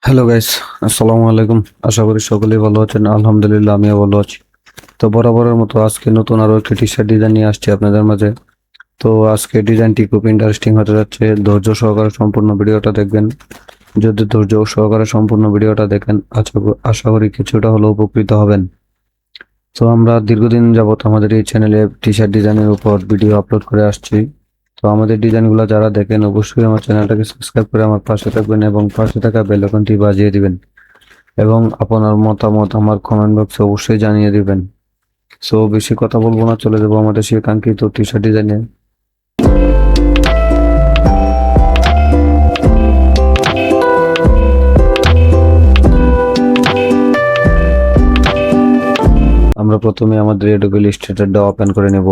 Hello guys, আসসালামু আলাইকুম। আশা করি সকলেই ভালো আছেন। আলহামদুলিল্লাহ, আমিও ভালো আছি। তো বরাবরের মতো আজকে নতুন আরো একটি টি শার্ট ডিজাইন নিয়ে আসছি আপনাদের মাঝে। তো আজকে ডিজাইনটি খুব ইন্টারেস্টিং হতে যাচ্ছে। ধৈর্য সহকারে সম্পূর্ণ ভিডিওটা দেখবেন। যদি ধৈর্য সহকারে সম্পূর্ণ ভিডিওটা দেখেন, আশা করি কিছুটা হলেও উপকৃত হবেন। তো আমরা দীর্ঘদিন যাবত আমাদের এই চ্যানেলে টি শার্ট ডিজাইনের উপর ভিডিও আপলোড করে আসছি। তো আমাদের ডিজাইনগুলো যারা দেখেন অবশ্যই আমার চ্যানেলটাকে সাবস্ক্রাইব করে আমার পাশে থাকবেন এবং পাশে থাকা বেল আইকনটি বাজিয়ে দিবেন এবং আপনার মতামত আমার কমেন্ট বক্সে অবশ্যই জানিয়ে দিবেন। সো বেশি কথা বলবো না, চলে যাবো আমাদের সেই কাঙ্ক্ষিত টি শার্ট ডিজাইনে। আমরা প্রথমে আমাদের অ্যাডোবি ইলাস্ট্রেটরটা ওপেন করে নেব।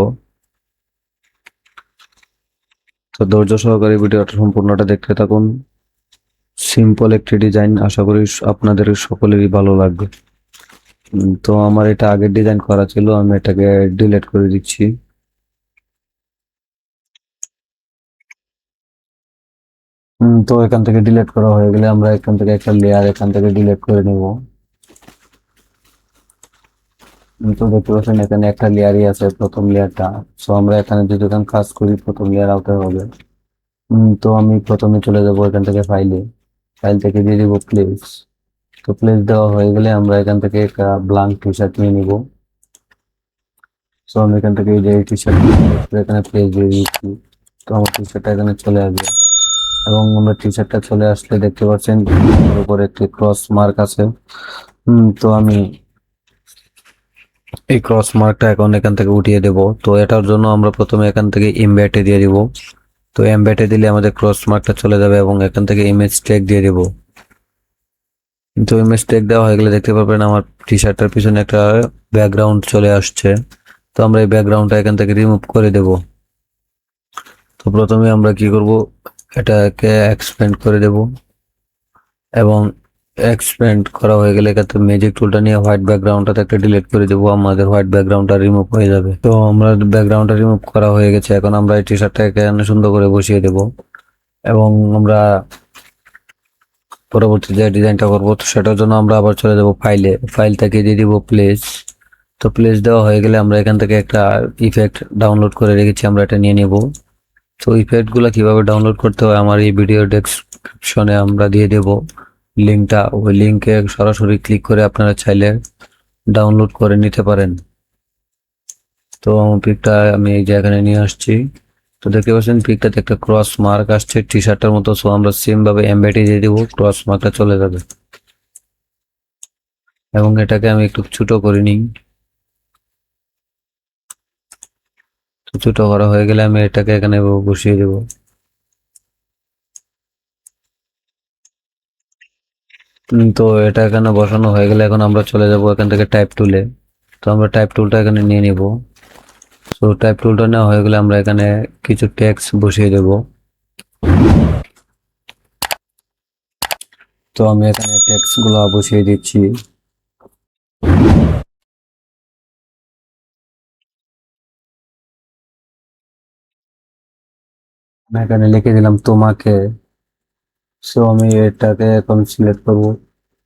তো ধৈর্য সহকারে ভিডিওটা সম্পূর্ণটা দেখতে থাকুন। সিম্পল একটি ডিজাইন, আশা করি আপনাদের সকলেরই ভালো লাগবে। তো আমার এটা আগের ডিজাইন করা ছিল, আমি এটাকে ডিলিট করে দিচ্ছি। তো এখান থেকে ডিলিট করা হয়ে গেলে আমরা এখান থেকে একটা লেয়ার এখান থেকে ডিলিট করে নেব। তো দেখতে পাচ্ছেন এখানে একটা লেয়ারই আছে, প্রথম লেয়ারটা। সো আমরা এখানে যদি কাজ করি প্রথম লেয়ার আউট হবে। তো আমি প্রথমে চলে যাব এখান থেকে ফাইলে, ফাইল থেকে দিয়ে দিব প্লেস। তো প্লেস দেওয়া হয়ে গেলে আমরা এখান থেকে একটা ব্ল্যাঙ্ক টি শার্ট নিয়ে নিব। সো আমি এখান থেকে এই যে টি শার্ট এখানে প্লেস দিয়ে দিচ্ছি। তো আমার টি শার্টটা এখানে চলে আসবে এবং আমরা টি শার্টটা চলে আসলে দেখতে পাচ্ছেন এর উপর একটি ক্রস মার্ক আছে। তো আমি এই ক্রস মার্কটা এখন এখান থেকে উঠিয়ে দেব। তো এটার জন্য আমরা প্রথমে এখান থেকে এমবেডে দিয়ে দিব। তো এমবেডে দিলে আমাদের ক্রস মার্কটা চলে যাবে এবং এখান থেকে ইমেজ ট্যাগ দিয়ে দিব। তো ইমেজ ট্যাগ দেওয়া হয়ে গেলে দেখতে পারবেন আমার টি শার্টটার পিছনে একটা ব্যাকগ্রাউন্ড চলে আসছে। তো আমরা এই ব্যাকগ্রাউন্ডটা এখান থেকে রিমুভ করে দেব। তো প্রথমে আমরা কি করব, এটাকে এক্সপ্যান্ড করে দেব এবং এক্সপ্যান্ড করা হয়ে গেলে এখান থেকে ম্যাজিক টুলটা নিয়ে হোয়াইট ব্যাকগ্রাউন্ডটা একটা ডিলিট করে দেবো, আমাদের হোয়াইট ব্যাকগ্রাউন্ডটা রিমুভ হয়ে যাবে। তো আমরা ব্যাকগ্রাউন্ডটা রিমুভ করা হয়ে গেছে, এখন আমরা এই টি শার্টটা এখানে সুন্দর করে বসিয়ে দেব এবং আমরা পরবর্তী যে ডিজাইনটা করবো তো সেটার জন্য আমরা আবার চলে যাব ফাইলে, ফাইল থেকে দিয়ে দিব প্লেস। তো প্লেস দেওয়া হয়ে গেলে আমরা এখান থেকে একটা ইফেক্ট ডাউনলোড করে রেখেছি, আমরা এটা নিয়ে নেব। তো ইফেক্ট গুলা কিভাবে ডাউনলোড করতে হয় আমার এই ভিডিও ডেসক্রিপশনে আমরা দিয়ে দেব লিঙ্কটা। ওই লিঙ্কে সরাসরি ক্লিক করে আপনারা চাইলে ডাউনলোড করে নিতে পারেন। তো পিকটা আমি এই যে এখানে নিয়ে আসছি। তো দেখতে পাচ্ছেন পিকটাতে একটা ক্রস মার্ক আসছে টি শার্টের মতো। সো আমরা সেম ভাবে এমবেডে দিয়ে দিব, ক্রস মার্কটা চলে যাবে এবং এটাকে আমি একটু ছোট করে নিই। তো ছোট করা হয়ে গেলে আমি এটাকে এখানে বসিয়ে দেব। তো এটা এখানে বসানো হয়ে গেলে এখন আমরা চলে যাব এখান থেকে টাইপ টুলে। তো আমরা টাইপ টুলটা এখানে নিয়ে নিব। তো টাইপ টুলটা নেওয়া হয়ে গেলে আমরা এখানে কিছু টেক্সট বসিয়ে দেব। তো আমি এখানে টেক্সট গুলো বসিয়ে দিচ্ছি। আমি এখানে লিখে দিলাম তোমাকে। সো আমি এটাকে এখন সিলেক্ট করব,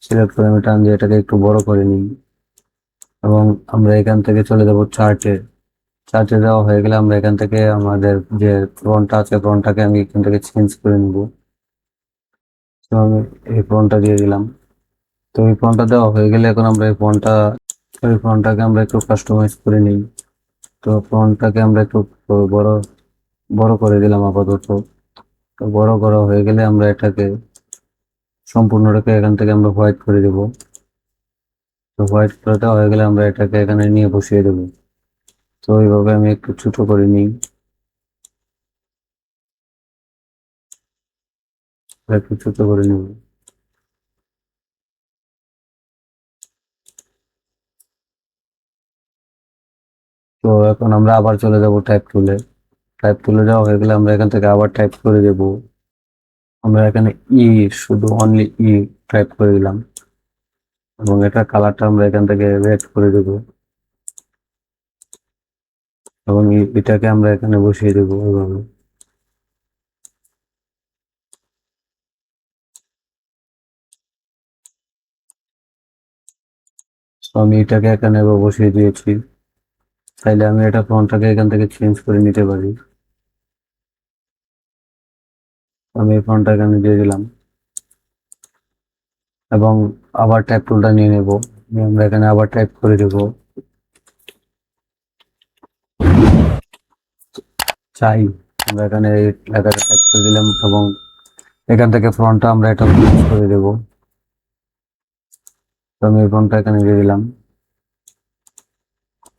সিলেক্ট করে আমি টান দিয়ে এটাকে একটু বড় করে নিই এবং আমরা এখান থেকে চলে যাব চার্টে। চার্টে দেওয়া হয়ে গেলে আমরা এখান থেকে আমাদের যে ফ্রন্টটা আছে ফ্রন্টটাকে আমি এখান থেকে চেঞ্জ করে নিব। তো আমি এই ফ্রন্টটা দিয়ে দিলাম। তো এই ফন্টটা দেওয়া হয়ে গেলে এখন আমরা এই ফন্টটাকে আমরা একটু কাস্টমাইজ করে নিই। তো ফন্টটাকে আমরা একটু বড় বড় করে দিলাম আপাতত। তো বড় করা হয়ে গেলে আমরা এটাকে সম্পূর্ণটাকে এখান থেকে আমরা হোয়াইট করে দেব। তো হোয়াইট করে দেওয়া হয়ে গেলে আমরা এটাকে এখানে নিয়ে বসিয়ে দেব। তো এইভাবে আমি একটু ছোট করে নিই, একটু ছোট করে নিব। তো এখন আমরা আবার চলে যাব টাইপ টুলে। টাইপ টুলে যাওয়া হয়ে গেলে আমরা এখান থেকে আবার টাইপ করে দেব। আমরা এখানে ই, শুধু অনলি ই টাইপ করে দিলাম এবং এটা কালারটা আমরা এখান থেকে রেড করে দেব এবং এটাকে আমরা এখানে বসিয়ে দেবো এইভাবে। তো আমি এটাকে এখানে বসিয়ে দিয়েছি। চাইলে আমি এটা ফন্টটাকে এখান থেকে চেঞ্জ করে নিতে পারি। আমি এই ফন্টটা এখানে দিয়ে দিলাম এবং আবার টাইপ টুলটা নিয়ে নেব। আমরা এখানে আবার টাইপ করে দেব চাই। আমরা এখানে এই লেখাটা টাইপ করে দিলাম এবং এখান থেকে ফন্টটা আমরা এটা চেঞ্জ করে দেব। তো আমি এই ফন্টটা এখানে দিয়ে দিলাম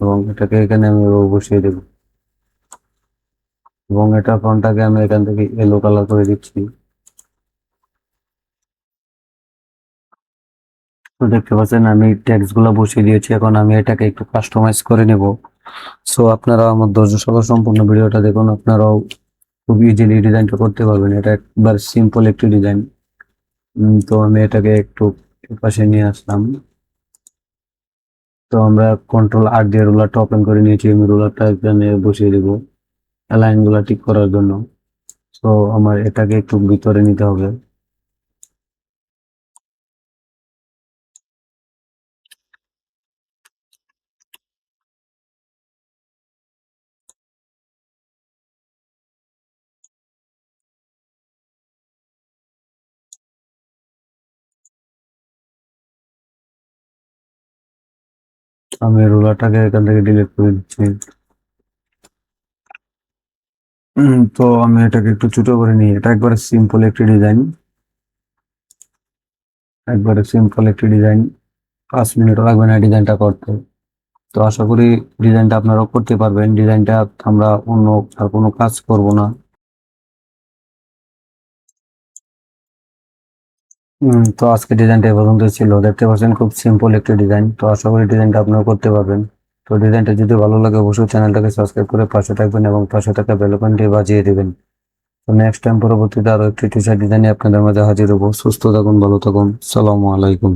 এবং এটাকে এখানে আমি বসিয়ে দেব এবং এটা ফন্টটাকে আমি এখান থেকে ইয়েলো কালার করে দিচ্ছি। তো দেখতে পাচ্ছেন আমি টেক্সট গুলা বসিয়ে দিয়েছি, এখন আমি এটাকে একটু কাস্টমাইজ করে নেব। সো আপনারা আমার ধৈর্য সহকারে সম্পূর্ণ ভিডিওটা দেখুন, আপনারাও খুব ইজিলি ডিজাইনটা করতে পারবেন। এটা একবার সিম্পল একটি ডিজাইন। তো আমি এটাকে একটু পাশে নিয়ে আসলাম। তো আমরা কন্ট্রোল আর দিয়ে রুলারটা ওপেন করে নিয়েছি, আমি রুলারটা এখানে বসিয়ে দেব লাইন গুলা ঠিক করার জন্য। তো আমার এটাকে একটু ভিতরে নিতে হবে। আমি রুলারটাকে এখান থেকে ডিলিট করে দিচ্ছি। তো আমি এটাকে একটু ছোট করে নিই। এটা একবারে সিম্পল একটি ডিজাইন, একবারে সিম্পল একটি ডিজাইন। 5 মিনিটও লাগবে না ডিজাইনটা করতে। তো আশা করি ডিজাইনটা আপনারাও করতে পারবেন। ডিজাইনটা আমরা অন্য আর কোনো কাজ করব না। তো আজকে ডিজাইনটা এ পর্যন্ত ছিল। দেখতে পাচ্ছেন খুব সিম্পল একটি ডিজাইন। তো আশা করি ডিজাইনটা আপনারা করতে পারবেন। তো ডিজাইনটা যদি ভালো লাগে অবশ্যই চ্যানেলটাকে সাবস্ক্রাইব করে পাশে থাকবেন এবং পাশে থাকা বেল আইকনটি বাজিয়ে দিবেন। তো নেক্সট টাইম পরবর্তীতে আরো একটি টি শার্ট ডিজাইনে আপনাদের মাঝে হাজির হবো। সুস্থ থাকুন, ভালো থাকুন, সালামু আলাইকুম।